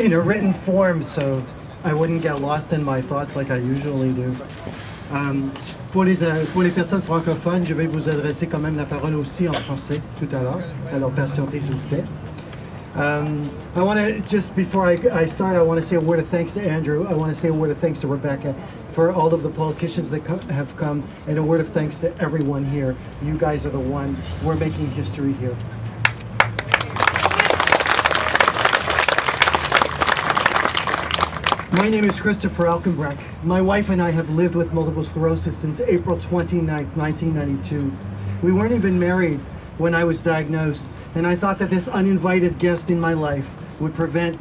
in a written form so I wouldn't get lost in my thoughts like I usually do. Pour les personnes francophones, je vais vous adresser quand même la parole aussi en français tout à l'heure. Alors patientez s'il vous plaît. I want to, just before I start, I want to say a word of thanks to Andrew. I want to say a word of thanks to Rebecca for all of the politicians that have come, and a word of thanks to everyone here. You guys are the one. We're making history here. My name is Christopher.m4v. My wife and I have lived with multiple sclerosis since April 29th, 1992. We weren't even married when I was diagnosed, and I thought that this uninvited guest in my life would prevent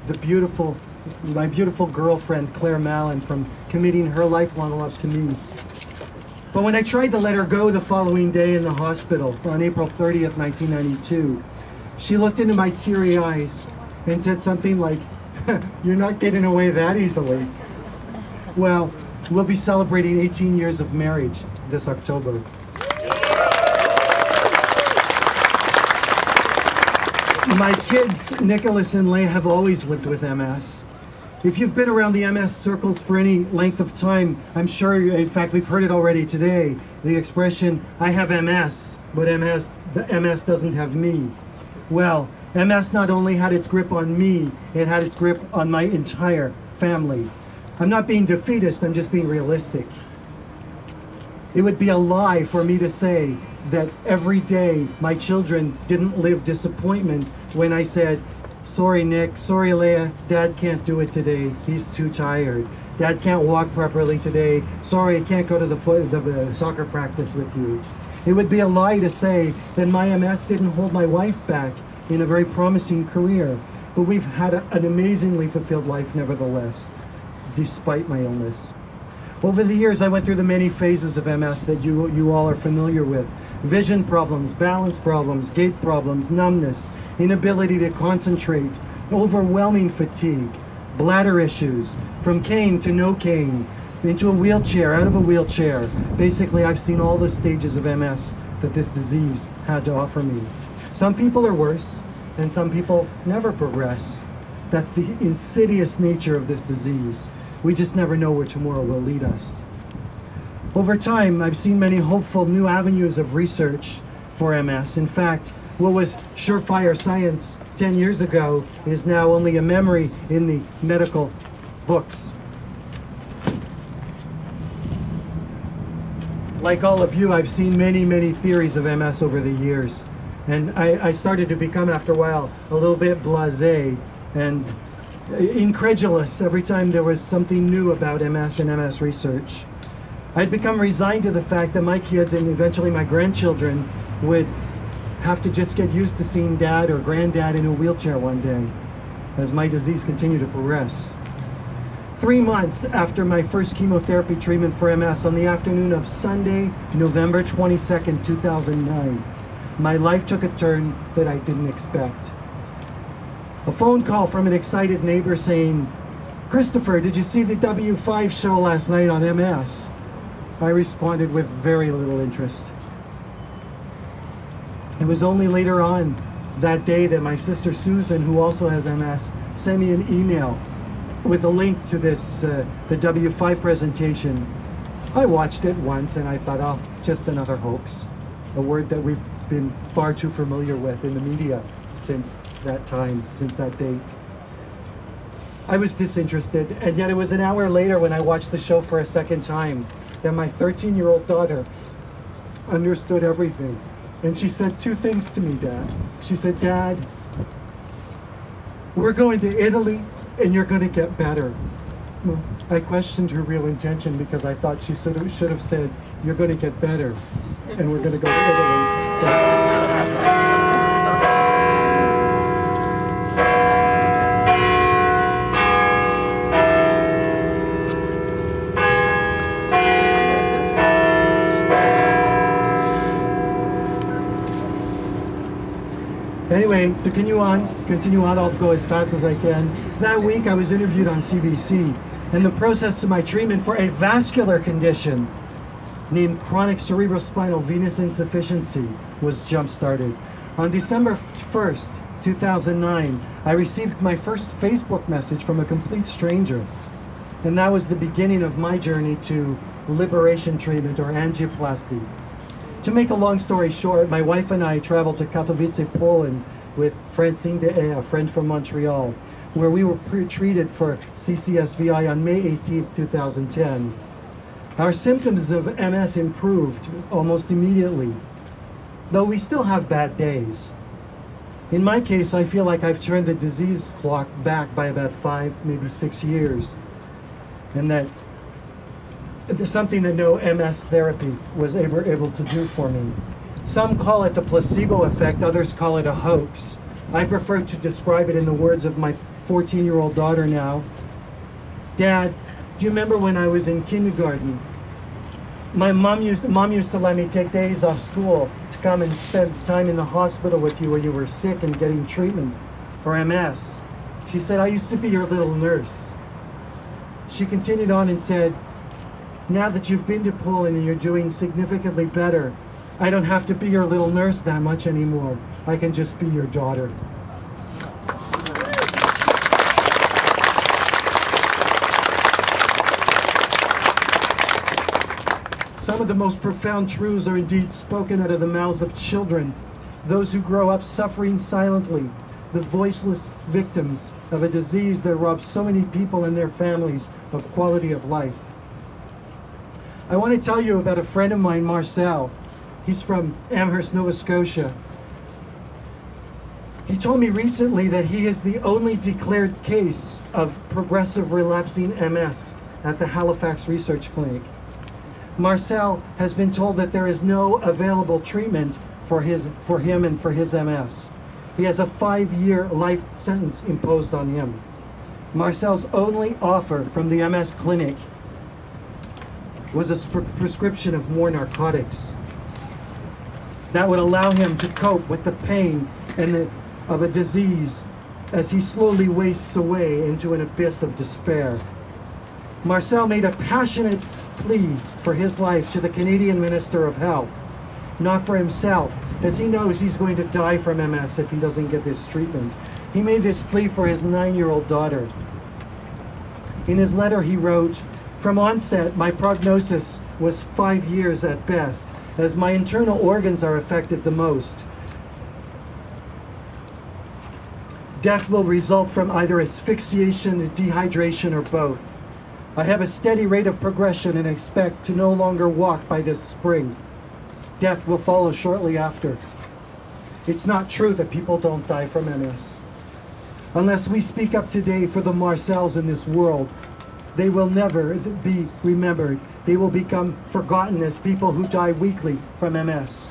my beautiful girlfriend, Claire Mallon, from committing her lifelong love to me. But when I tried to let her go the following day in the hospital, on April 30th, 1992, she looked into my teary eyes and said something like, "You're not getting away that easily." Well, we'll be celebrating 18 years of marriage this October. My kids, Nicholas and Leigh, have always lived with MS. If you've been around the MS circles for any length of time, I'm sure, in fact, we've heard it already today, the expression, "I have MS, but the MS doesn't have me." Well, MS not only had its grip on me, it had its grip on my entire family. I'm not being defeatist, I'm just being realistic. It would be a lie for me to say that every day my children didn't live disappointment when I said, "Sorry Nick, sorry Leah, Dad can't do it today, he's too tired. Dad can't walk properly today, sorry I can't go to the soccer practice with you." It would be a lie to say that my MS didn't hold my wife back in a very promising career, but we've had an amazingly fulfilled life nevertheless, despite my illness. Over the years, I went through the many phases of MS that you all are familiar with. Vision problems, balance problems, gait problems, numbness, inability to concentrate, overwhelming fatigue, bladder issues, from cane to no cane, into a wheelchair, out of a wheelchair. Basically, I've seen all the stages of MS that this disease had to offer me. Some people are worse, and some people never progress. That's the insidious nature of this disease. We just never know where tomorrow will lead us. Over time, I've seen many hopeful new avenues of research for MS. In fact, what was surefire science 10 years ago is now only a memory in the medical books. Like all of you, I've seen many, many theories of MS over the years. And I started to become, after a while, a little bit blasé and incredulous every time there was something new about MS and MS research. I'd become resigned to the fact that my kids and eventually my grandchildren would have to just get used to seeing Dad or Granddad in a wheelchair one day as my disease continued to progress. 3 months after my first chemotherapy treatment for MS, on the afternoon of Sunday, November 22nd, 2009, my life took a turn that I didn't expect. A phone call from an excited neighbor saying, "Christopher, did you see the W5 show last night on MS?" I responded with very little interest. It was only later on that day that my sister Susan, who also has MS, sent me an email with a link to this, the W5 presentation. I watched it once and I thought, oh, just another hoax. A word that we've been far too familiar with in the media since that time, since that date. I was disinterested, and yet it was an hour later when I watched the show for a second time that my 13-year-old daughter understood everything. And she said two things to me, Dad. She said, "Dad, we're going to Italy and you're going to get better." Well, I questioned her real intention because I thought she should have said, "You're going to get better and we're going to go to Italy." Anyway, to continue on, I'll go as fast as I can. That week I was interviewed on CBC, and the process to my treatment for a vascular condition named chronic cerebrospinal venous insufficiency was jump-started. On December 1st, 2009, I received my first Facebook message from a complete stranger. And that was the beginning of my journey to liberation treatment, or angioplasty. To make a long story short, my wife and I traveled to Katowice, Poland with Francine de, a friend from Montreal, where we were treated for CCSVI on May 18, 2010. Our symptoms of MS improved almost immediately, though we still have bad days. In my case, I feel like I've turned the disease clock back by about 5, maybe 6 years, and that there's something that no MS therapy was able to do for me. Some call it the placebo effect, others call it a hoax. I prefer to describe it in the words of my 14-year-old daughter now. Dad, do you remember when I was in kindergarten? My mom used to let me take days off school to come and spend time in the hospital with you when you were sick and getting treatment for MS. She said, I used to be your little nurse. She continued on and said, now that you've been to Poland and you're doing significantly better, I don't have to be your little nurse that much anymore. I can just be your daughter. Some of the most profound truths are indeed spoken out of the mouths of children, those who grow up suffering silently, the voiceless victims of a disease that robs so many people and their families of quality of life. I want to tell you about a friend of mine, Marcel. He's from Amherst, Nova Scotia. He told me recently that he is the only declared case of progressive relapsing MS at the Halifax Research Clinic. Marcel has been told that there is no available treatment for him and for his MS. He has a 5-year life sentence imposed on him. Marcel's only offer from the MS clinic was a prescription of more narcotics that would allow him to cope with the pain of a disease as he slowly wastes away into an abyss of despair. Marcel made a passionate plea for his life to the Canadian Minister of Health, not for himself, as he knows he's going to die from MS if he doesn't get this treatment. He made this plea for his 9-year-old daughter. In his letter he wrote, "From onset, my prognosis was 5 years at best, as my internal organs are affected the most. Death will result from either asphyxiation, dehydration, or both. I have a steady rate of progression and expect to no longer walk by this spring. Death will follow shortly after. It's not true that people don't die from MS. Unless we speak up today for the Marcels in this world, they will never be remembered. They will become forgotten as people who die weekly from MS.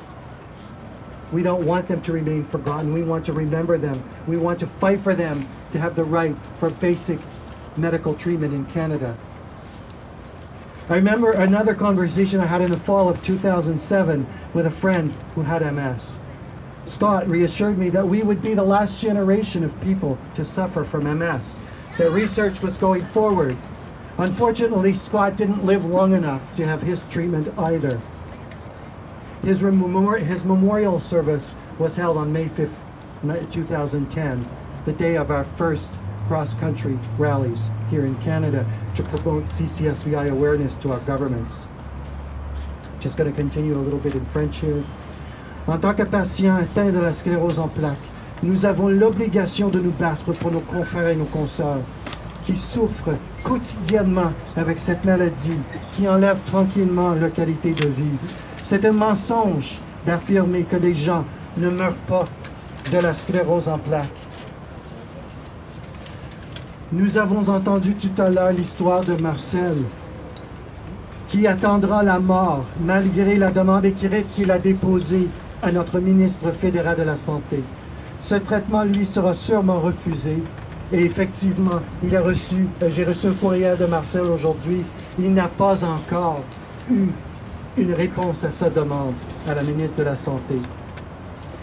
We don't want them to remain forgotten. We want to remember them. We want to fight for them to have the right for basic medical treatment in Canada." I remember another conversation I had in the fall of 2007 with a friend who had MS. Scott reassured me that we would be the last generation of people to suffer from MS, that research was going forward. Unfortunately, Scott didn't live long enough to have his treatment either. His memorial service was held on May 5th, 2010, the day of our first cross-country rallies here in Canada to promote CCSVI awareness to our governments. Just going to continue a little bit in French here. En tant que patients atteints de la sclérose en plaques, nous avons l'obligation de nous battre pour nos confrères et nos consoeurs qui souffrent quotidiennement avec cette maladie qui enlève tranquillement leur qualité de vie. C'est un mensonge d'affirmer que les gens ne meurent pas de la sclérose en plaques. Nous avons entendu tout à l'heure l'histoire de Marcel, qui attendra la mort malgré la demande écrite qu'il a déposée à notre ministre fédéral de la Santé. Ce traitement, lui, sera sûrement refusé. Et effectivement, j'ai reçu un courriel de Marcel aujourd'hui. Il n'a pas encore eu une réponse à sa demande à la ministre de la Santé.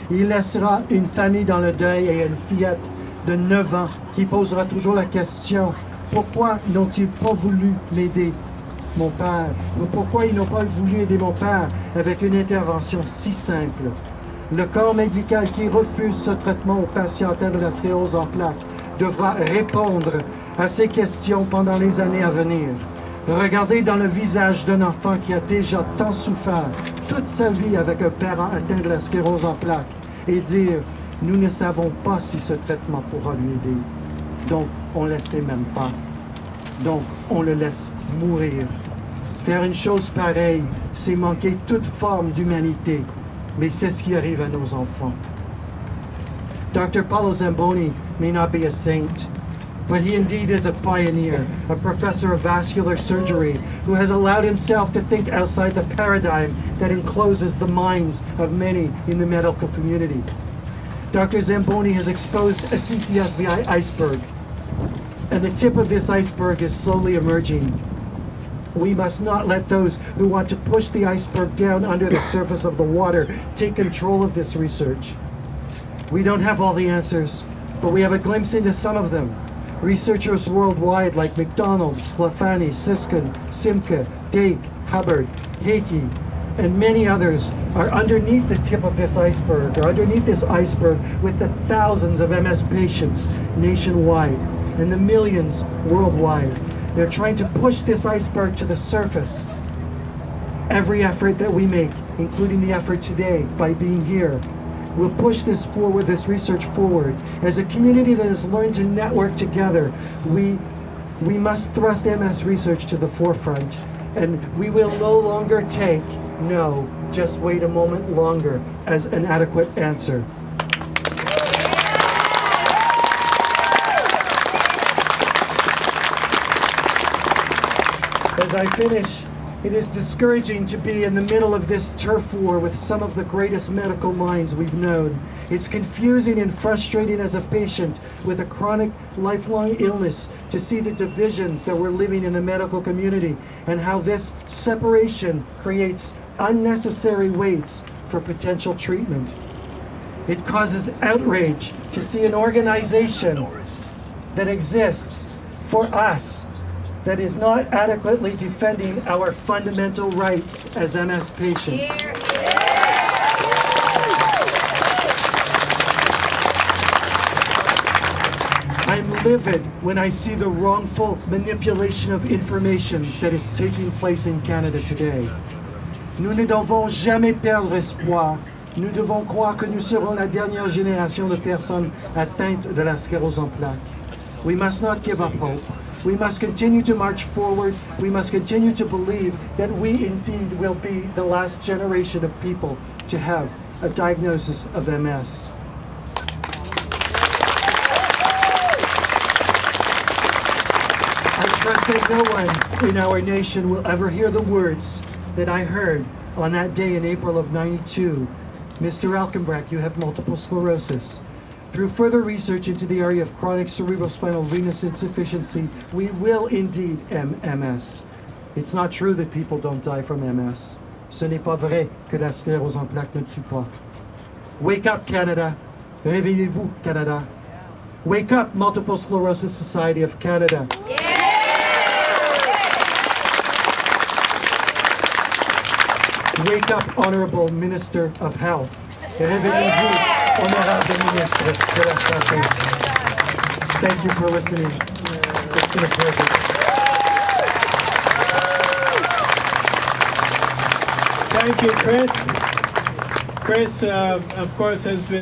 Il laissera une famille dans le deuil et une fillette de 9 ans qui posera toujours la question: pourquoi n'ont-ils pas voulu m'aider, mon père? Ou pourquoi ils n'ont pas voulu aider mon père avec une intervention si simple? Le corps médical qui refuse ce traitement aux patients atteints de la sclérose en plaques devra répondre à ces questions pendant les années à venir. Regardez dans le visage d'un enfant qui a déjà tant souffert toute sa vie avec un parent atteint de la sclérose en plaques et dire « Nous ne savons pas si ce traitement pourra lui aider. Donc, on ne le sait même pas. Donc, on le laisse mourir. » Faire une chose pareille, c'est manquer toute forme d'humanité. Mais c'est ce qui arrive à nos enfants. Dr. Paulo Zamboni may not be a saint, but he indeed is a pioneer, a professor of vascular surgery who has allowed himself to think outside the paradigm that encloses the minds of many in the medical community. Dr. Zamboni has exposed a CCSVI iceberg, and the tip of this iceberg is slowly emerging. We must not let those who want to push the iceberg down under the surface of the water take control of this research. We don't have all the answers, but we have a glimpse into some of them. Researchers worldwide like McDonald, Sclafani, Siskin, Simke, Dake, Hubbard, Hakey, and many others are underneath the tip of this iceberg, or underneath this iceberg with the thousands of MS patients nationwide and the millions worldwide. They're trying to push this iceberg to the surface. Every effort that we make, including the effort today by being here, will push this forward, this research forward. As a community that has learned to network together, we must thrust MS research to the forefront, and we will no longer take no, just wait a moment longer as an adequate answer. As I finish, it is discouraging to be in the middle of this turf war with some of the greatest medical minds we've known. It's confusing and frustrating as a patient with a chronic, lifelong illness to see the division that we're living in the medical community and how this separation creates unnecessary waits for potential treatment. It causes outrage to see an organization that exists for us that is not adequately defending our fundamental rights as MS patients. I'm livid when I see the wrongful manipulation of information that is taking place in Canada today. Nous ne devons jamais perdre espoir. Nous devons croire que nous serons la dernière génération de personnes atteintes de la sclérose en plaques. We must not give up hope. We must continue to march forward. We must continue to believe that we indeed will be the last generation of people to have a diagnosis of MS. I trust that no one in our nation will ever hear the words that I heard on that day in April of '92. Mr. Alkenbrecht, you have multiple sclerosis. Through further research into the area of chronic cerebrospinal venous insufficiency, we will indeed end MS. It's not true that people don't die from MS. Ce n'est pas vrai que la sclérose en plaques ne tue pas. Wake up, Canada. Réveillez-vous, Canada. Wake up, Multiple Sclerosis Society of Canada. Wake up, Honorable Minister of Health. Réveillez-vous, Honorable Ministre de la Santé. Thank you for listening. It's been a pleasure. Thank you, Chris. Chris, of course, has been